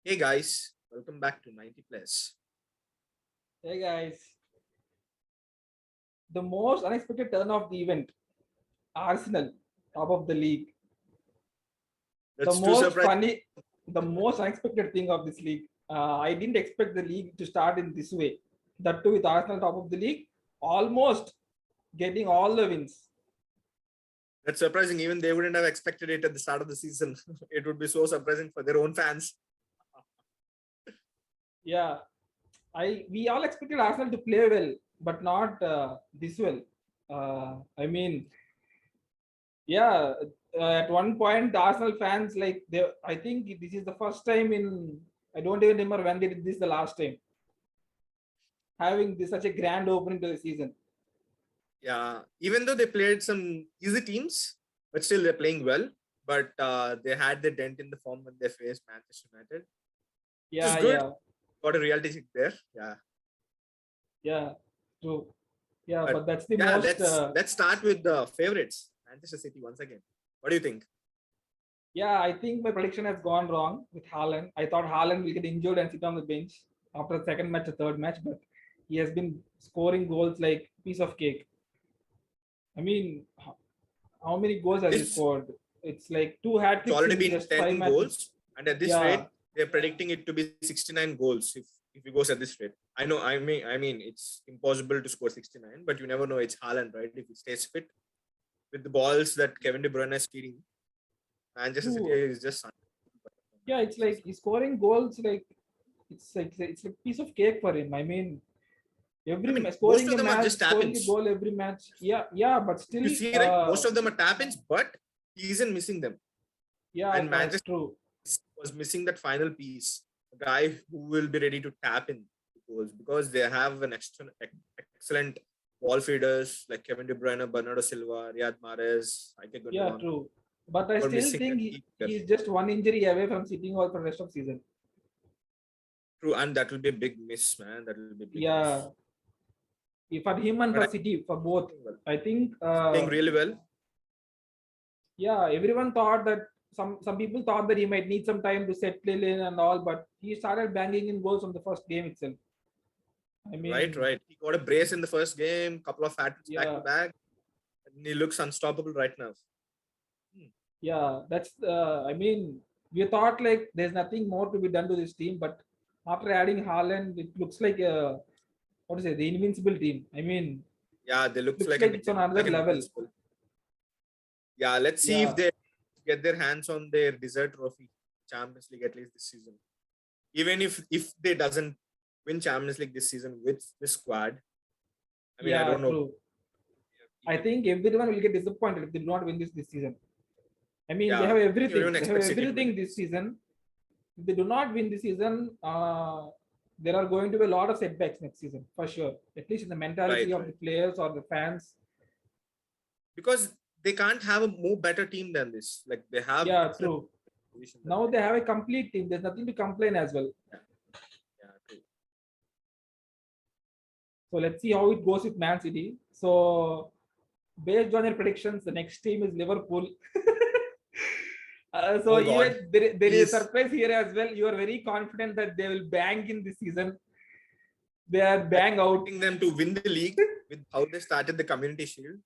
Hey guys, welcome back to 90 Plus. Hey guys, the most unexpected turn of the event, Arsenal, top of the league. The That's too most surprising. funny, the most unexpected thing of this league. I didn't expect the league to start in this way. That too with Arsenal top of the league, almost getting all the wins. That's surprising. Even they wouldn't have expected it at the start of the season. It would be so surprising for their own fans. Yeah, we all expected Arsenal to play well, but not this well. I mean, yeah, at one point, the Arsenal fans I think this is the first time in I don't even remember when they did this the last time having this such a grand opening to the season. Yeah, even though they played some easy teams, but still they're playing well. But they had the dent in the form when they faced Manchester United, which is Yeah, good. yeah, Got a reality check there. Yeah, yeah, true. Yeah, but but that's the yeah, most. let's start with the favorites, Manchester City once again. What do you think? Yeah, I think my prediction has gone wrong with Haaland. I thought Haaland will get injured and sit on the bench after the second match or third match, but he has been scoring goals like piece of cake. I mean, how many goals has he It's scored? It's like two hat It's tricks already in been just 10 five matches. goals, and at this Yeah, rate, they're predicting it to be 69 goals if he goes at this rate. I know, I mean, it's impossible to score 69, but you never know. It's Haaland, right? If he stays fit with the balls that Kevin De Bruyne is feeding, Manchester City true. is just Yeah, it's like he's scoring goals like it's like piece of cake for him. I mean, I mean, most scoring of a them are match, just scoring a tap-ins. goal every match. Yeah, yeah, but If still, you see, right, most of them are tap-ins, but he isn't missing them. yeah, And correct, Manchester true. was missing that final piece, a guy who will be ready to tap in goals because they have an excellent ball feeders like Kevin De Bruyne, Bernardo Silva, Riyad Mahrez, Ike Yeah, Gundogan, true. But I who are still missing think that key player. he's just one injury away from sitting out for the rest of season. True, and that will be a big miss, man. That will be a big miss. Yeah, for him and But for City, for he's both. playing well. I think, He's playing really well. yeah, everyone thought that some people thought that he might need some time to settle in and all, but he started banging in goals from the first game itself. I Right, mean, right. He got a brace in the first game, couple of hat-tricks back to yeah, back, and he looks unstoppable right now. Hmm. yeah, that's I mean, we thought like there's nothing more to be done to this team, but after adding Haaland, it looks like a what is it, the invincible team. I mean, Yeah, they looks looks like an like it's on another like an level. invincible. Yeah, let's see if Yeah, they get their hands on their dessert trophy, Champions League at least this season. Even if they doesn't win Champions League this season with this squad, I mean I yeah, don't know. true. I Even think everyone will get disappointed if they do not win this season. I mean, they yeah, have I think everything. everyone They have expects City to win everything it. this season. If they do not win this season, there are going to be a lot of setbacks next season for sure. At least in the Right, mentality of the right. players or the fans. Because they can't have a more better team than this. Like they have Yeah, excellent true. position than Now them. they have a complete team. There's nothing to complain as well. Yeah, yeah, true. So let's see how it goes with Man City. So based on your predictions, the next team is Liverpool. So Oh God, even there is a please. surprise here as well. You are very confident that they will bang in this season. They are I'm bang out. expecting them to win the league with how they started the Community Shield.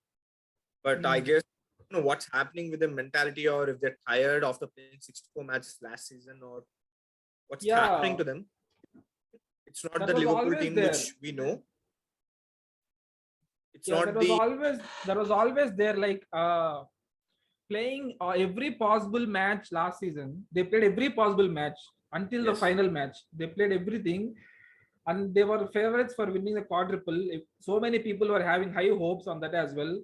But I Hmm. guess I don't know what's happening with their mentality, or if they're tired after playing 64 matches last season, or what's happening Yeah, to them. It's not that the was Liverpool always team there. which we know. It's Yeah, not the that was always there. Like playing every possible match last season. They played every possible match until the yes, final match. They played everything, and they were favorites for winning the quadruple. So many people were having high hopes on that as well.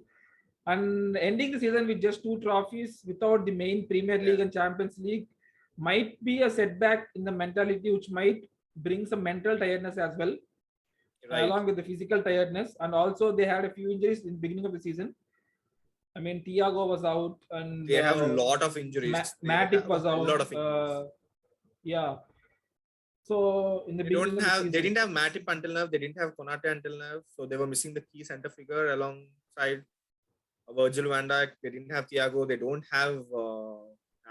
And ending the season with just two trophies without the main Premier yeah, League and Champions League might be a setback in the mentality, which might bring some mental tiredness as well, right. along with the physical tiredness. And also, they had a few injuries in the beginning of the season. I mean, Thiago was out, and They have a lot of injuries. They Matic have a was whole out. lot of injuries. Yeah. So in the beginning of the They season, didn't have Matip until now. They didn't have Konate until now. So they were missing the key center figure alongside Virgil van Dijk. They didn't have Thiago. They don't have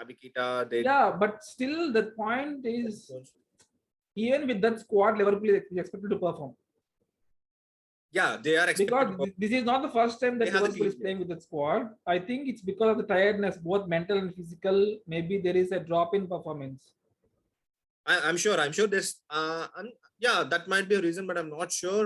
Abikita, they Yeah, but still the point is, even with that squad, Liverpool is expected to perform. yeah, they are expected Because to perform. this is not the first time They that have the Liverpool team is playing players. with that squad. I think it's because of the tiredness, both mental and physical. Maybe there is a drop in performance. I'm sure. I'm sure there's. Yeah, that might be a reason, but I'm not sure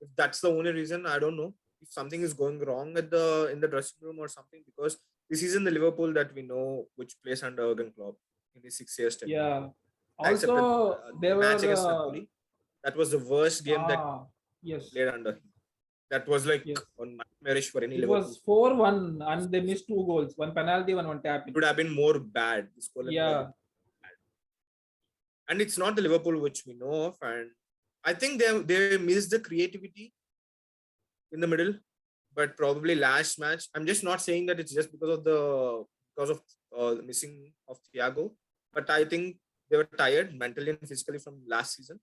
if that's the only reason. I don't know if something is going wrong at the in the dressing room or something, because this isn't the Liverpool that we know, which plays under Jurgen Klopp in his 6 years tenure. Yeah. Except that Also, the there match were against Napoli, that was the worst game that yes, played under him. That was like yes. on nightmarish for any It Liverpool. was 4-1, and they missed 2 goals, one penalty, one tap It in. would have been more bad. The scoreline would have been Yeah, bad. And it's not the Liverpool which we know of. And I think they missed the creativity in the middle. But probably last match, I'm just not saying that it's just because of the missing of Thiago. But I think they were tired mentally and physically from last season.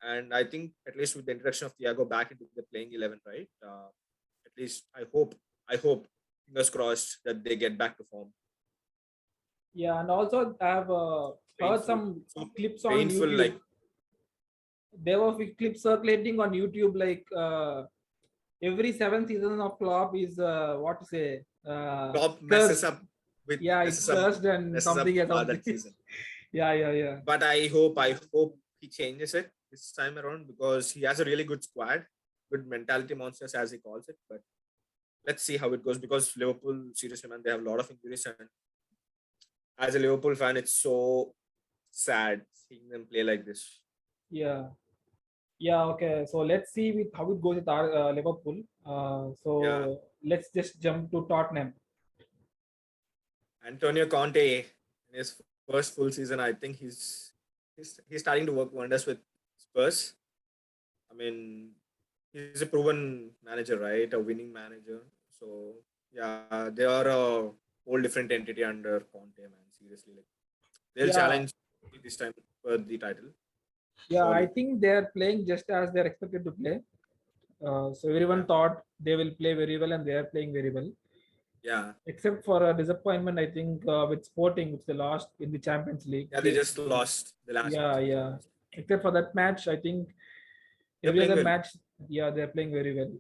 And I think at least with the introduction of Thiago back into the playing 11, right? At least I hope, fingers crossed, that they get back to form. yeah, and also I've heard Painful, some clips on painful. YouTube. Like There were clips circulating on YouTube, like every 7 seasons of Klopp is what to say, Klopp messes cursed. up with Yeah, it's cursed and something or something. that season. Yeah. But I hope he changes it this time around, because he has a really good squad, good mentality monsters as he calls it. But let's see how it goes, because Liverpool, seriously, man, they have a lot of injuries, and as a Liverpool fan, it's so sad seeing them play like this. Yeah. Yeah, okay. So let's see with how it goes with our Liverpool. Yeah, So let's just jump to Tottenham. Antonio Conte in his first full season, I think he's starting to work wonders with Spurs. I mean, he's a proven manager, right? A winning manager. So yeah, they are a whole different entity under Conte, man. Seriously, like they'll Yeah, challenge this time for the title, yeah. I surely. think they're playing just as they're expected to play. So everyone Yeah, thought they will play very well, and they are playing very well. yeah, Except for a disappointment, I think with Sporting, which they lost in the Champions League. yeah. They just lost the last match Yeah, of the yeah. Champions League. Except for that match, I think They're every playing other well, match, yeah, they're playing very well.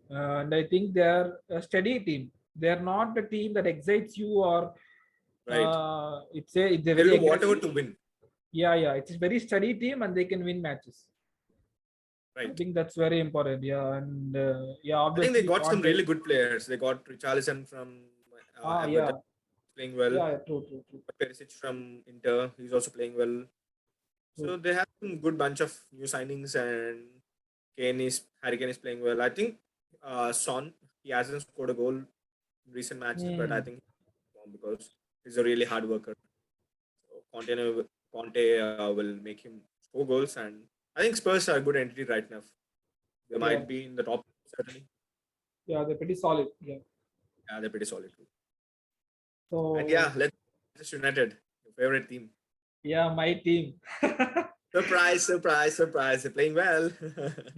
And I think they're a steady team. They're not a team that excites you, or right? it's a They'll very do whatever aggressive. to win, Yeah. It's a very steady team, and they can win matches. I right? think that's very important. Yeah, and yeah, I think they obviously got some Conte. really good players. They got Richarlison from Everton Yeah, playing well. true. Perisic from Inter, he's also playing well. True. So they have some good bunch of new signings, and Harry Kane is playing well. I think Son, he hasn't scored a goal in recent matches, but I Hmm. think because he's a really hard worker. So Conte will make him score goals, and I think Spurs are a good entity right now. They Yeah, might be in the top certainly. yeah, they're pretty solid. Yeah. Yeah, they're pretty solid too. And So yeah, let's Manchester United, your favorite team. yeah, my team. Surprise, surprise, surprise! They're playing well.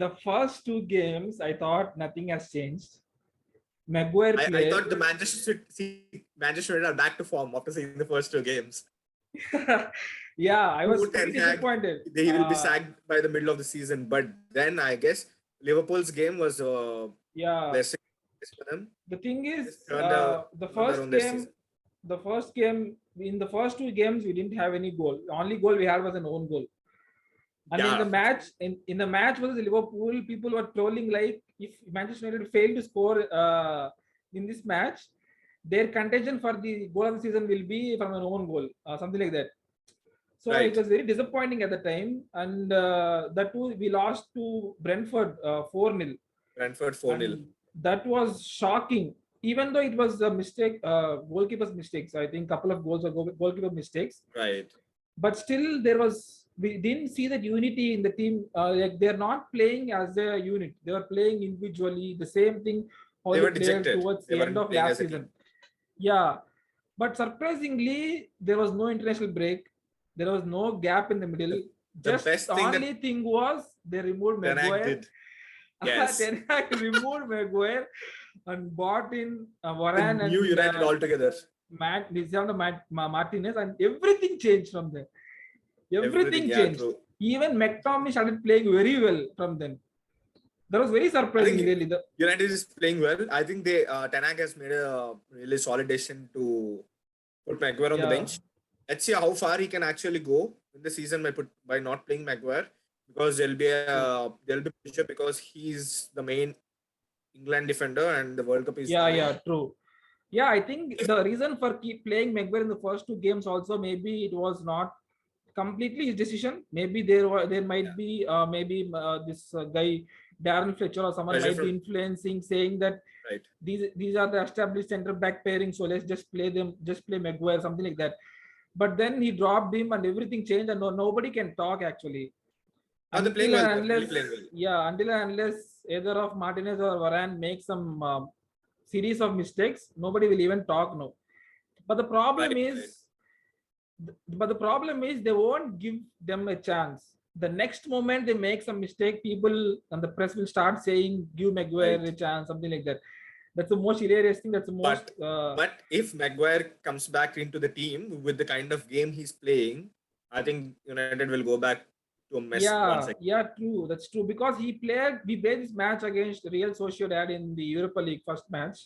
The first 2 games, I thought nothing has changed. Maguire I played. thought the Manchester United are back to form after seeing the first 2 games. Yeah, I was Ten pretty Hag, disappointed. he will be sacked by the middle of the season. But then I guess Liverpool's game was a Yeah, blessing for them. the thing They is, just the turned first around their game, season. in the first 2 games, we didn't have any goal. The only goal we had was an own goal. And in the Yeah, match, in the match versus Liverpool, people were trolling like, if Manchester United failed to score in this match, their contention for the goal of the season will be from an own goal, something like that. So it right. was very disappointing at the time, and that too we lost to Brentford 4-0, Brentford 4-0. and that was shocking. Even though it was a mistake, goalkeeper's mistakes, I think couple of goals were goalkeeper mistakes, Right. but still we didn't see that unity in the team. Like they're not playing as a unit; they were playing individually. The same thing how They they were played dejected. towards They the end weren't of playing last as a team. season. Yeah, but surprisingly, there was no international break. There was no gap in the middle. The Just best the thing that only thing was they removed Ten Hag Maguire. did. Yes. Ten Hag removed Maguire and bought in The Varane new and United altogether. Martinez, and everything changed from there. Everything Yeah, changed. true. Even McTominay started playing very well from then. That was very I surprising, think really. United is playing well. I think Ten Hag has made a really solid decision to put Maguire on the Yeah, bench. Let's see how far he can actually go in the season by not playing Maguire, because true. there'll be pressure because he's the main England defender and the World Cup is coming. Yeah, true. Yeah, I think the reason for keep playing Maguire in the first two games also, maybe it was not completely his decision. Maybe there Yeah, might be this guy Darren Fletcher or someone pressure might be from influencing, saying that right. these are the established center back pairing, so let's just play them, just play Maguire, something like that. But then he dropped him and everything changed, and nobody can talk actually Now they're playing until well. and They're really unless, playing well. yeah, until and unless either of Martinez or Varane make some series of mistakes, nobody will even talk now. But the problem Right, right. is, they won't give them a chance. The next moment they make some mistake, people and the press will start saying, "Give Maguire Right. a chance," something like that. That's the most hilarious thing. That's the most. But if Maguire comes back into the team with the kind of game he's playing, I think United will go back to a mess once Yeah, again. yeah, true. That's true because we played this match against Real Sociedad in the Europa League first match,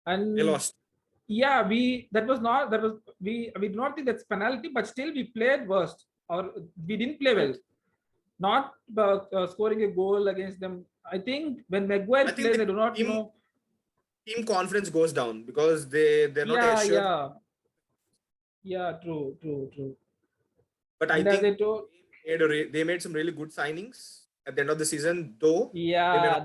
They and lost. yeah, we do not think that's penalty, but still we played worst or we didn't play well. Right. Not scoring a goal against them. I think when I Maguire think plays, I the do not team know. team confidence goes down because they're not Yeah, assured. yeah, yeah. True, true, true. But I And as I think told, they made some really good signings at the end of the season, though they may yeah, not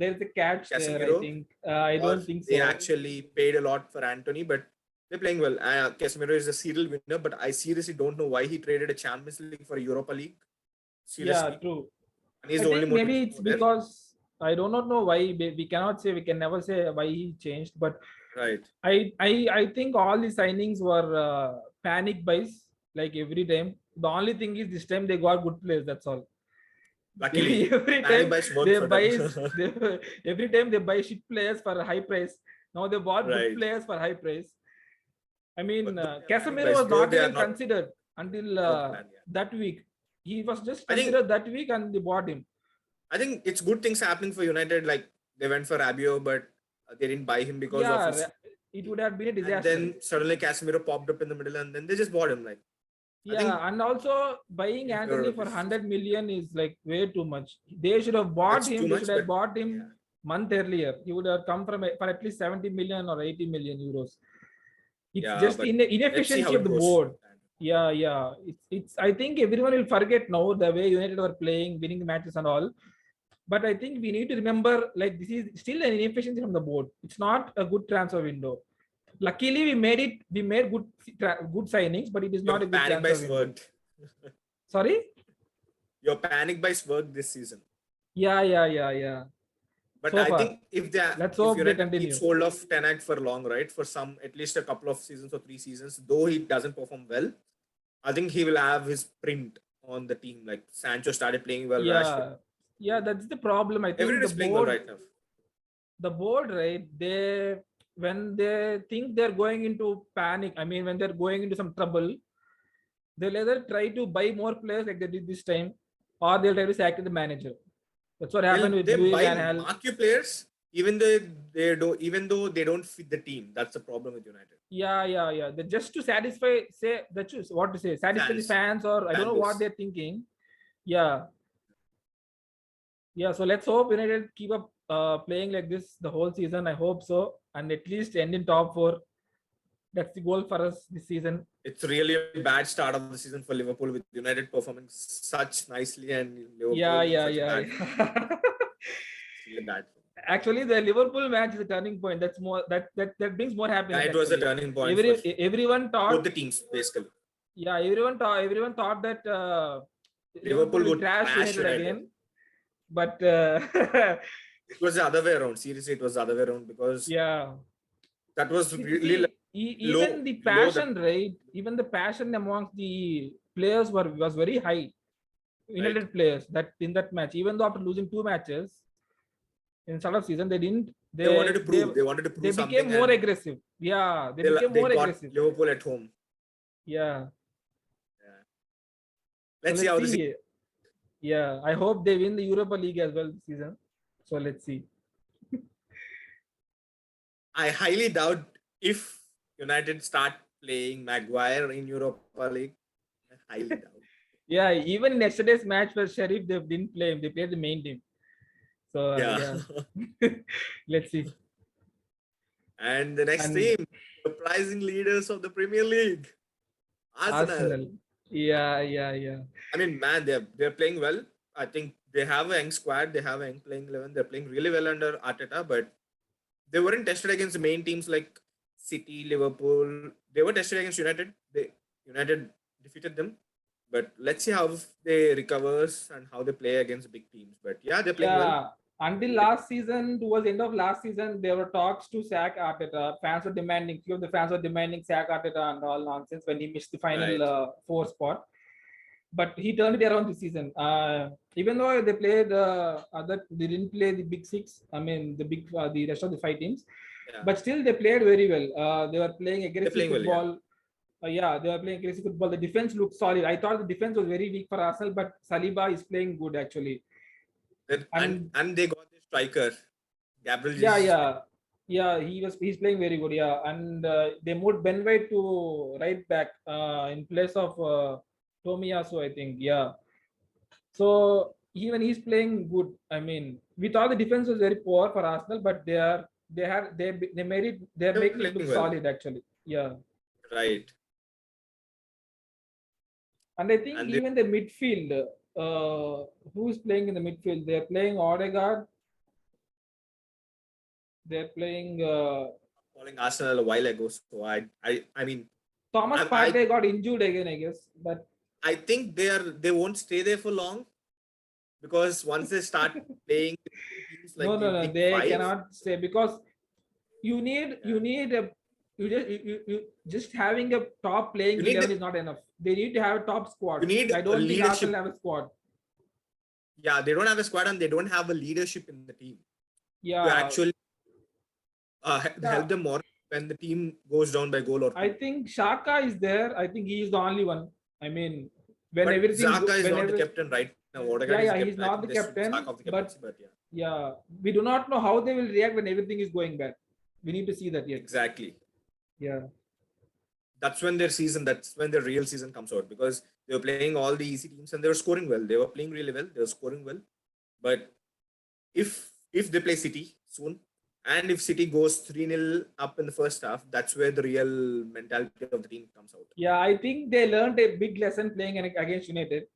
there's a catch there. I Casemiro, think I or don't think they so. actually paid a lot for Anthony, but they're playing well. Casemiro is a serial winner, but I seriously don't know why he traded a Champions League for a Europa League. Yeah, Seriously, true. and he's I the only think maybe motivation it's over there. because I do not know why we cannot say, we can never say why he changed, but Right. I think all the signings were panic buys like every time. The only thing is this time they got good players. That's all. Luckily, Every panic time buys work they for them. buy they, every time they buy shit players for a high price. Now they bought good Right. players for high price. I mean, But though they are panic Casemiro buys, was though not they are even not considered until out of the plan. Yeah. that week. He was just I think considered that week, and they bought him. I think it's good things happening for United. Like they went for Rabiot, but they didn't buy him because of Yeah, his. it would have been a And disaster. then suddenly Casemiro popped up in the middle, and then they just bought him. Like I think Yeah, and also buying 80 Anthony crore for rupees. 100 million is like way too much. They should have bought That's him. too They should much, have but bought yeah, him month earlier. He would have come from for at least 70 million or 80 million euros. It's yeah. just But let's see how inefficiency of it the goes. board. Yeah, yeah. It's. I think everyone will forget now the way United were playing, winning the matches and all. But I think we need to remember, like, this is still an inefficiency from the board. It's not a good transfer window. Luckily, we made it. We made good signings, but it is not Your a good panic transfer buys window. worked. Sorry. Your panic buys worked this season. Yeah, yeah, yeah, yeah. But So I far, think let's if hope they United keeps continue. hold of Ten Hag for long, right, for some at least a couple of seasons or 3 seasons, though he doesn't perform well, I think he will have his print on the team. Like Sancho started playing well, Rashford. Yeah, yeah. That's the problem. I think Everyone is playing well right now. the board, right? They when they think they're going into panic. I mean, when they're going into some trouble, they'll either try to buy more players like they did this time, or they'll try to sack the manager. That's what happened with They Louis buy Van Gaal. marquee players even though they don't fit the team. That's the problem with United. Yeah, yeah, yeah. They just to satisfy, say the choose what to say, satisfy the Fans, fans, or I don't fan know what base. they're thinking. Yeah, yeah. So let's hope United keep up playing like this the whole season. I hope so, and at least end in top four. That's the goal for us this season. It's really a bad start of the season for Liverpool with United performing such nicely and Yeah, Liverpool in yeah, such a yeah, bad form. yeah. It's really bad. Actually, the Liverpool match is a turning point. That's more that brings more Yeah, happiness. it was a Actually, turning point for everyone both thought, the teams basically. yeah, everyone thought that Liverpool Liverpool will would trash crash United United. again, but It was the other way around. Seriously, it was the other way around because yeah. that was really See, even the low that passion, right? Even the passion amongst the players was very high. right. United players that in that match, even though after losing two matches, in start of season. They didn't. They wanted to prove. They wanted to prove They something. became more and aggressive. Yeah, they became they more got aggressive. Liverpool at home. Yeah. Yeah. So Let's see how this. Yeah, I hope they win the Europa League as well this season. So let's see. I highly doubt if United start playing Maguire in Europa League. I highly doubt. Yeah, even in yesterday's match for Sheriff, they didn't play him. They played the main team. So Yeah. let's see. And the next And team, surprising leaders of the Premier League, Arsenal. Yeah. I mean, man, they're playing well. I think they have a young squad. They have a young playing 11. They're playing really well under Arteta, but they weren't tested against the main teams like City, Liverpool. They were tested against United. United defeated them. But let's see how they recovers and how they play against big teams. But yeah, they're playing well. Until last season, towards the end of last season, there were talks to sack Arteta. Few of the fans were demanding sack Arteta and all nonsense when he missed the final 4 spot. But he turned it around this season. Even though they played they didn't play the big 6. I mean, the rest of the 5 teams. Yeah. But still, they played very well. They were playing aggressive football. Well, they were playing aggressive football. The defense looked solid. I thought the defense was very weak for Arsenal, but Saliba is playing good actually. And they got the striker, Gabriel. He's playing very good. Yeah, and they moved Ben White to right back in place of Tomiyasu, I think. Yeah. So even he's playing good. I mean, we thought the defense was very poor for Arsenal, but they're making it look solid actually. Yeah. Right. And I think even the midfield, who's playing in the midfield? They're playing Odegaard. They're playing. Calling Arsenal a while ago, so I mean. Thomas Partey got injured again, I guess. But I think they won't stay there for long, because once they start playing teams like no, they cannot stay, because you just having a top playing 11 is not enough. They need to have a top squad. You need I don't think Arsenal have a squad. Yeah, they don't have a squad and they don't have a leadership in the team. Yeah. To actually help them more when the team goes down by goal or two. I think Xhaka is there. I think he is the only one. I mean, when everything. Xhaka is not the captain right now. He's not the captain. But we do not know how they will react when everything is going bad. We need to see that yet. Exactly. Yeah. That's when their real season comes out, because they were playing all the easy teams and they were scoring well. They were playing really well. They were scoring well. But if they play City soon, and if City goes 3-0 up in the first half, that's where the real mentality of the team comes out. Yeah, I think they learned a big lesson playing against United.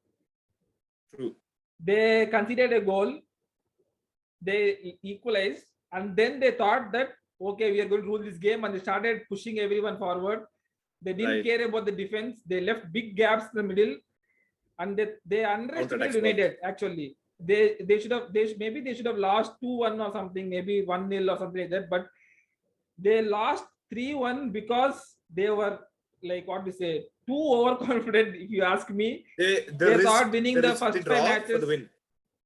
True. They conceded a goal. They equalized. And then they thought that, okay, we are going to rule this game. And they started pushing everyone forward. They didn't care about the defense. They left big gaps in the middle. And they underestimated United, actually. They should have lost 2-1 or something, maybe 1-0 or something like that. But they lost 3-1 because they were, like, what to say, too overconfident, if you ask me. They thought winning the first 5 matches.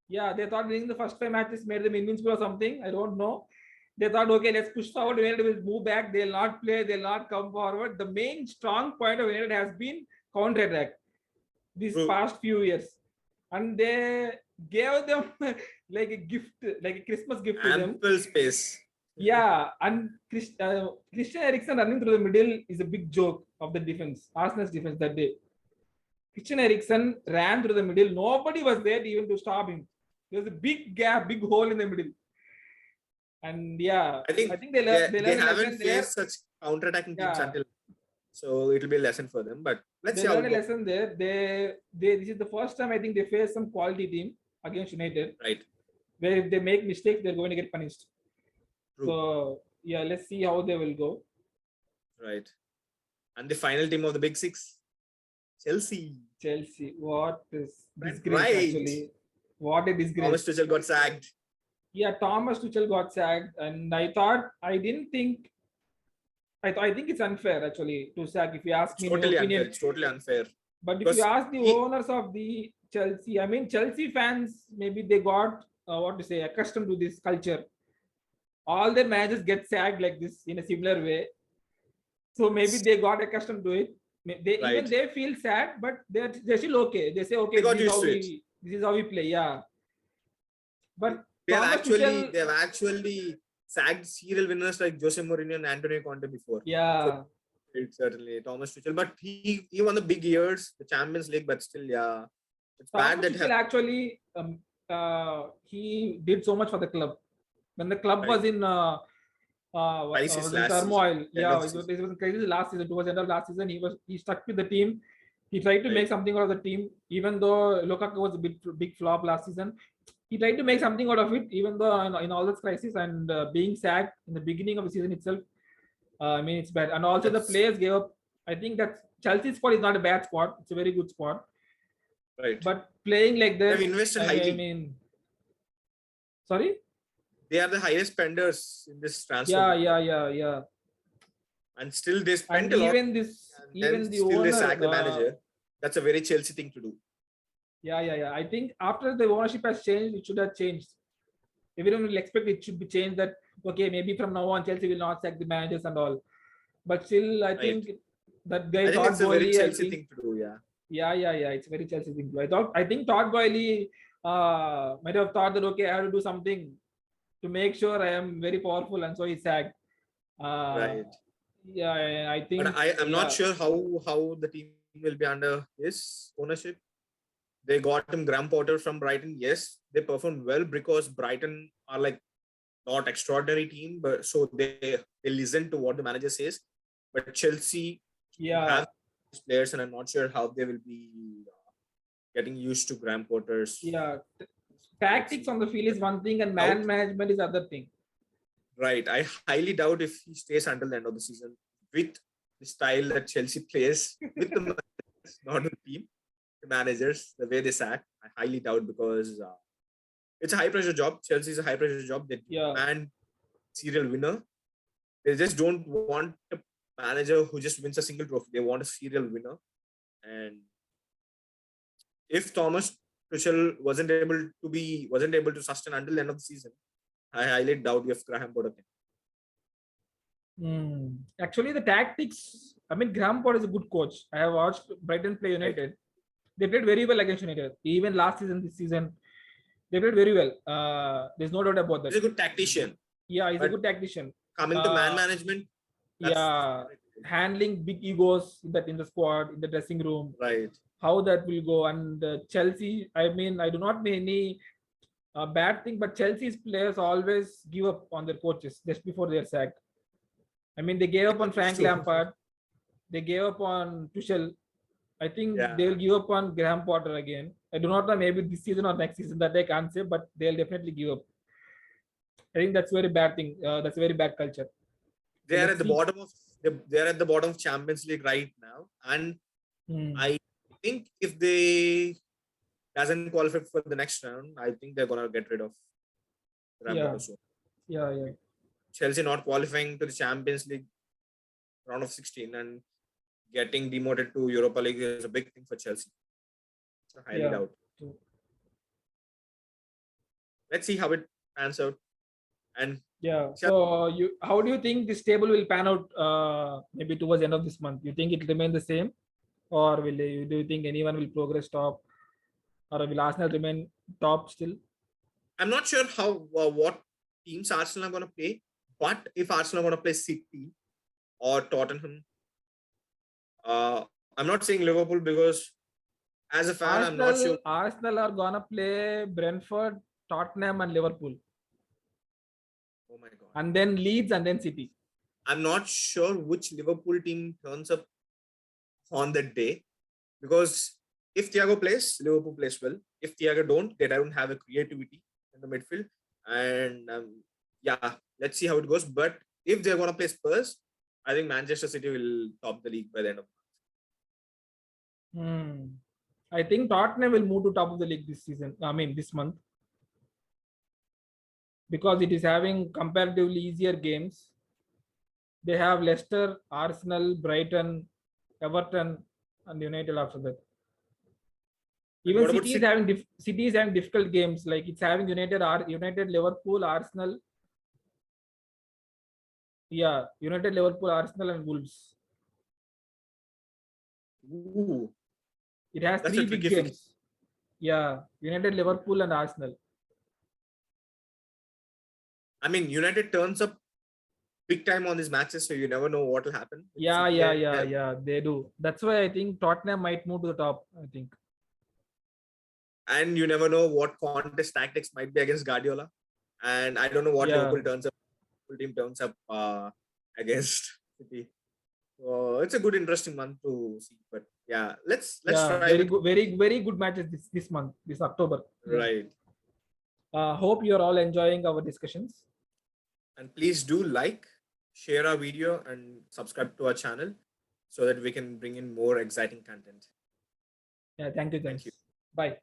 Yeah, they thought winning the first 5 matches made them invincible or something. I don't know. They thought, okay, let's push forward. United will move back. They'll not play. They'll not come forward. The main strong point of United has been counter-attack these past few years. And they gave them like a gift, like a Christmas gift to them. Ample space. Yeah, and Christian Eriksen running through the middle is a big joke of the defense, Arsenal's defense that day. Christian Eriksen ran through the middle. Nobody was there even to stop him. There was a big gap, big hole in the middle. And yeah, I think they haven't faced such counter-attacking teams until. So it'll be a lesson for them. But let's see how it goes. Lesson there. This is the first time I think they face some quality team against United. Right. Where if they make mistakes, they're going to get punished. True. So yeah, let's see how they will go. Right. And the final team of the Big Six, Chelsea. What is disgrace actually? What a disgrace. Thomas Tuchel got sacked. Yeah, Thomas Tuchel got sacked, and I think it's unfair actually to sack. If you ask me, it's totally unfair. But if you ask the owners of the Chelsea, I mean, Chelsea fans, maybe they got accustomed to this culture all their managers get sacked like this in a similar way. So maybe they got accustomed to it. They even Right. they feel sad, but they're still okay. They say, okay, They got used to it. this is how we play. Yeah. But They Thomas Tuchel, have actually sacked serial winners like Jose Mourinho and Antonio Conte before. So yeah. it's certainly Thomas Tuchel, but he won the big years, the Champions League, but still, yeah, it's bad Thomas that Tuchel actually he did so much for the club. When the club was right. in Crisis was in last season, turmoil, end of yeah, the it was, season. it was a crisis last season. Towards the end of last season, he stuck with the team. He tried to make Right. something out of the team, even though Lukaku was a big flop last season. He tried to make something out of it, even though in all this crisis and being sacked in the beginning of the season itself. I mean, it's bad. And also the That's players gave up. I think that Chelsea's squad is not a bad squad. It's a very good squad. right. But playing like They've that, invested I highly. mean, sorry? They are the highest spenders in this transfer Yeah, window, yeah. and still they And spent a lot, and then even the still they owner, sack the manager. That's a very Chelsea thing to do. yeah. I think after the ownership has changed, it should have changed. Everyone will expect it should be changed that, okay, maybe from now on, Chelsea will not sack the managers and all. But still, I Right. think that guy I think Todd it's a very Boehly, I Chelsea think, thing to do. Yeah. yeah. It's very Chelsea thing. I think Todd Boehly might have thought that, okay, I have to do something to make sure I am very powerful, and so he sacked. Right. Yeah, I think, But I'm not sure how the team will be under his ownership. They got him Graham Potter from Brighton. Yes, they performed well because Brighton are like not extraordinary team, but so they listen to what the manager says. But Chelsea yeah, have players, and I'm not sure how they will be getting used to Graham Potter's. yeah. Tactics on the field is one thing, and man Doubt. management is other thing. Right. I highly doubt if he stays until the end of the season with the style that Chelsea plays with the managers, not the team, the managers, the way they sack. I highly doubt because it's a high pressure job. Chelsea is a high pressure job. They Yeah, demand serial winner. They just don't want a manager who just wins a single trophy. They want a serial winner. And if Thomas Tuchel wasn't able to sustain until the end of the season, I highly doubt if Graham Potter can. Actually, the tactics. I mean, Graham Potter is a good coach. I have watched Brighton play United. Right. They played very well against United. Even last season, this season, they played very well. There's no doubt about that. He's a good tactician. Yeah, he's a good tactician. Coming to man management, yeah, handling big egos in the squad, in the dressing room. Right. How that will go. And Chelsea, I mean, I do not mean any bad thing, but Chelsea's players always give up on their coaches just before they're sacked. I mean, they gave up on Frank Lampard. They gave up on Tuchel. I think they will give up on Graham Potter again. I do not know, maybe this season or next season, that I can't say, but they'll definitely give up. I think that's a very bad thing. That's a very bad culture. They are at the bottom of Champions League right now, and I think if they doesn't qualify for the next round, I think they're gonna get rid of Graham Potter soon. Yeah. Chelsea not qualifying to the Champions League round of 16 and getting demoted to Europa League is a big thing for Chelsea. I highly doubt. Let's see how it pans out. And so how do you think this table will pan out? Maybe towards the end of this month, you think it will remain the same, or do you think anyone will progress top, or will Arsenal remain top still? I'm not sure what teams Arsenal are going to play, but if Arsenal are going to play City or Tottenham, I'm not saying Liverpool because as a fan, I'm not sure. Arsenal are going to play Brentford, Tottenham, and Liverpool. Oh my God. And then Leeds and then City. I'm not sure which Liverpool team turns up on that day, because if Thiago plays, Liverpool plays well. If Thiago don't, they don't have a creativity in the midfield. And let's see how it goes. But if they're going to play Spurs, I think Manchester City will top the league by the end of the month. I think Tottenham will move to top of the league this season. I mean, this month. Because it is having comparatively easier games. They have Leicester, Arsenal, Brighton, Everton, and United after that. Even City is having difficult games. Like it's having United, Liverpool, Arsenal, Yeah, United, Liverpool, Arsenal, and Wolves. Ooh, It has that's a three big tricky fix. games. Yeah, United, Liverpool, and Arsenal. I mean, United turns up big time on these matches, so you never know what will happen with Yeah, City yeah, and yeah, them. yeah. They do. That's why I think Tottenham might move to the top. I think. And you never know what contest tactics might be against Guardiola. And I don't know what Yeah, Liverpool team turns up against City. So it's a good, interesting month to see. But yeah, let's yeah. try Very with good, very good matches this month, this October. Yeah. right. Hope you're all enjoying our discussions. And please do like, share our video, and subscribe to our channel so that we can bring in more exciting content. Yeah. Thank you, Thank guys. you. Bye.